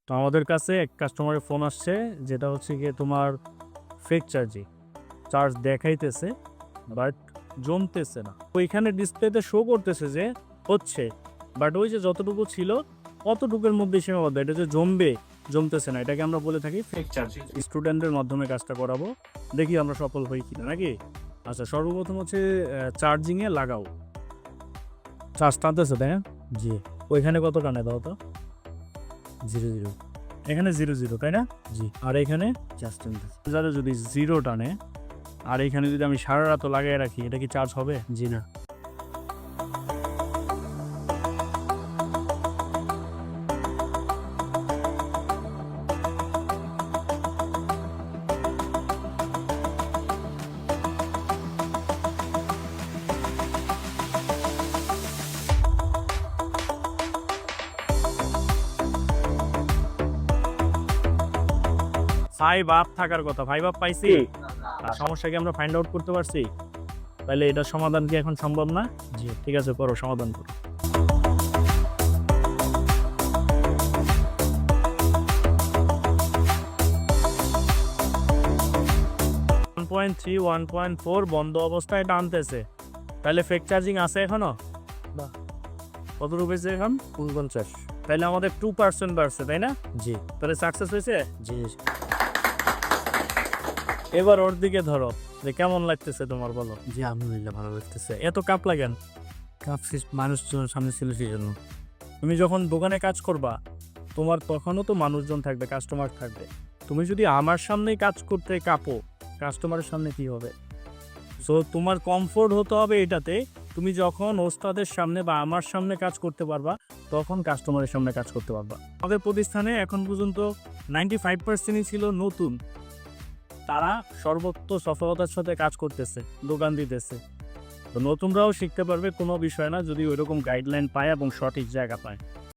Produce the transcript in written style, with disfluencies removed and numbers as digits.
তো আমাদের কাছে এক কাস্টমারের ফোন আসছে, যেটা হচ্ছে গিয়ে তোমার ফেক চার্জ দেখাইতেছে বাট জমতেছে না। ওইখানে ডিসপ্লেতে শো করতেছে যে হচ্ছে, বাট ওই যে যতটুকু ছিল অতটুকুর মধ্যে সীমাবদ্ধ। এটা যে জমতেছে না, এটাকে আমরা বলে থাকি ফেক চার্জিং। স্টুডেন্টের মাধ্যমে কাজটা করাবো, দেখি আমরা সফল হই কিনা, নাকি? আচ্ছা, সর্বপ্রথম হচ্ছে চার্জিংয়ে লাগাও। চার্জ টানতেছে, তাই না? জি। ওইখানে কত টানে দাও তো? 0 0। এখানে 0 0, তাই না? জি। আর এখানে চার্জ টানতেছে। যারা যদি 0 টানে আর এখানে যদি আমি সারা রাত লাগিয়ে রাখি, এটা কি চার্জ হবে? জি না। ফাইভ আপ থাকার কথা, ফাইভ আপ পাইছি। আর সমস্যা কি আমরা ফাইন্ড আউট করতে পারছি? তাহলে এটার সমাধান কি এখন সম্ভব না? জি। ঠিক আছে, করো, সমাধান করো। 1.3 1.4 বন্ধ অবস্থায় টানতেছে, তাহলে ফেক চার্জিং আছে এখনো? না। কত রুপেছে এখন? 49। তাহলে আমাদের 2% বাড়ছে, তাই না? জি। তাহলে সাকসেস হয়েছে? জি। এবার ওর দিকে ধরো, যে কেমন লাগতেছে তোমার, বলো। জি, আলহামদুলিল্লাহ ভালো লাগতেছে। এত কাপ লাগেন? কাপ মানুষজন সামনে ছিল সেই জন্য। তুমি যখন দোকানে কাজ করবা, তোমার তখনও তো মানুষজন থাকবে, কাস্টমার থাকবে। তুমি যদি আমার সামনেই কাজ করতে কাঁপো, কাস্টমারের সামনে কি হবে? সো তোমার কমফোর্ট হতে হবে এটাতে, তুমি যখন ওস্তাদের সামনে বা আমার সামনে কাজ করতে পারবা, তখন কাস্টমারের সামনে কাজ করতে পারবা। আমাদের প্রতিষ্ঠানে এখন পর্যন্ত 95%ই ছিল নতুন, তারা সর্বোচ্চ সফলতার সাথে কাজ করতেছে, দোকান দিতেছে। তো নতুনরাও শিখতে পারবে, কোনো বিষয় না, যদি ওইরকম গাইডলাইন পায় এবং সঠিক জায়গা পায়।